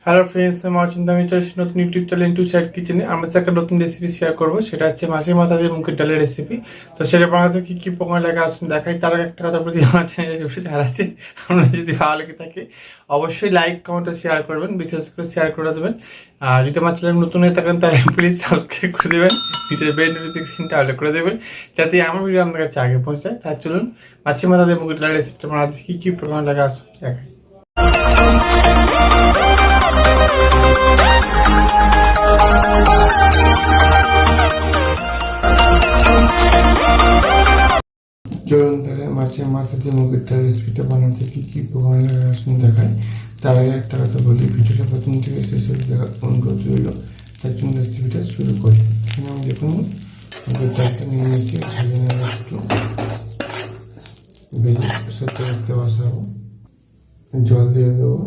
Hello friends, আমি অচিন্তা। আমি চলেছি নতুন ইউটিউব চ্যানেল টু সাইড কিচেনে। আমরা একটা নতুন রেসিপি শেয়ার করবো, সেটা হচ্ছে মাছের মাথা দিয়ে মুগের ডালের রেসিপি। তো সেটা বানাতে কি কি প্রকার লাগে আসুন দেখাই। তার আগে একটা কথা বলি, আমার চ্যানেলে ছাড় আছে। আপনার যদি ভালো লেগে থাকে অবশ্যই লাইক কমেন্ট শেয়ার করবেন, বিশেষ করে শেয়ার করে দেবেন। আর যদি আমার চ্যানেল নতুন হয়ে থাকেন তাহলে প্লিজ সাবস্ক্রাইব করে দেবেন, নিচের বেল নোটিফিকেশনটা অল করে দেবেন, যাতে আমার ভিডিও আপনার কাছে আগে পৌঁছায়। তাই চলুন মাছের মাথা দিয়ে মুগের ডালের রেসিপিটা বানাতে কি কি প্রকার লাগে আসুন দেখাই। চলুন তাহলে মাছের মাথা দিয়ে মুগের ডাল রেসিপিটা বানাতে কি কি প্রকার লাগে আসুন দেখায়। তার আগে একটা কথা বলি, ভিডিওটা প্রথম থেকে শেষ অবধি দেখার অনুরোধ রইল। তার জন্য রেসিপিটা শুরু করি। এখানে আমি দেখুন মুগের ডালটা নিয়ে নিয়েছি, ভেজে নেব একটু, ভেজে সেদ্ধ করতে বসাবো, জল দিয়ে দেবো।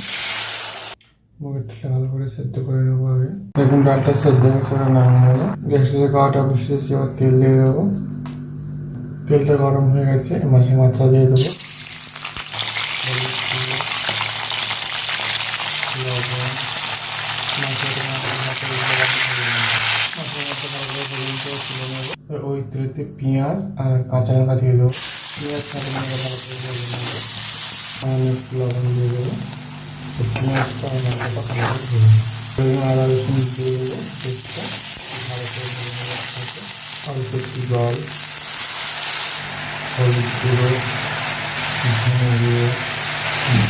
মুগের ডালটা ভালো করে সেদ্ধ করে নেবো আগে। দেখুন ডালটা সেদ্ধ হয়েছে, ওটা নামিয়ে নেবো। গ্যাসটা কড়াটা বসিয়েছি, এবার তেল দিয়ে দেবো। তেলটা গরম হয়ে গেছে, মাছের মাথা দিয়ে দেবো, ওই তেলেতে পেঁয়াজ আর কাঁচা লঙ্কা দিয়ে দেবো। পেঁয়াজ কাঁচা লঙ্কা ভালো করে ভেজে নেবো, একটু লবণ দিয়ে দেবো। পেঁয়াজটা আর লঙ্কাটা ভালো করে ভেজে নেবো। আদা রসুন দিয়ে দেবো, পেস্টটা ভালো করে ভেজে নেবো। অল্প একটু জল, হলুদ গুঁড়ো, ধনে গুঁড়ো,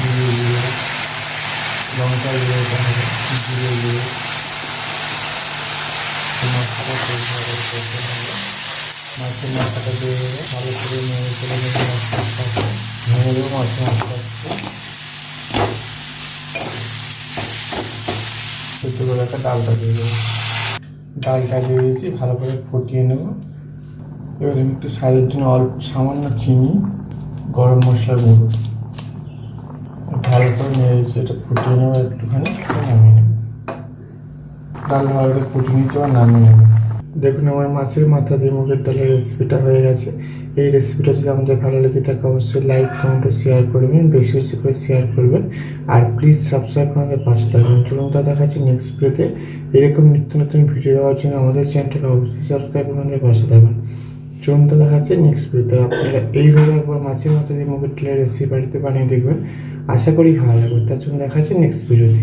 জিরে গুঁড়ো, লঙ্কা গুঁড়ো, জিরে গুঁড়ো, মশলাটা ভালো করে করতে হবে। মাছের মশলাটা দিয়ে দেবো, ভালো করে নেড়ে চলে যাবে। মশলাটাকে ভেঙে দেবো, মাছের মশলাটাকে সেদ্ধ করে একটা ডালটা দিয়ে দেবো। ডালটা দিয়ে দিয়েছি, ভালো করে ফুটিয়ে নেব। এবার আমি একটু স্বাদের জন্য অল্প সামান্য চিনি, গরম মশলার গুঁড়ো ভালো করে নিয়েছি, এটা ফুটিয়ে নেবো একটুখানি, নামিয়ে নেব। ডাল ভালো করে ফুটিয়ে নিচ্ছে, আবার নামিয়ে নেব। দেখুন আমার মাছের মাথা দিয়ে মুগের ডালের রেসিপিটা হয়ে গেছে। এই রেসিপিটা যদি আমাদের ভালো লেগে থাকে অবশ্যই লাইক কমেন্ট ও শেয়ার করবেন, বেশি বেশি করে শেয়ার করবেন। আর প্লিজ সাবস্ক্রাইব করে আমাদের পাশে থাকবেন। চলুন তা দেখাচ্ছি নেক্সট ভিডিওতে। এরকম নিত্য নতুন ভিডিও দেওয়ার জন্য আমাদের চ্যানেলটাকে অবশ্যই সাবস্ক্রাইব করে আমাদের পাশে থাকবেন। চলুন তা দেখাচ্ছি নেক্সট ভিডিওতে। আপনারা এইভাবে একবার মাছের মাথা দিয়ে মুগের ডালের রেসিপি বাড়িতে বানিয়ে দেখবেন, আশা করি ভালো লাগবে। তার জন্য দেখাচ্ছি নেক্সট ভিডিওতে।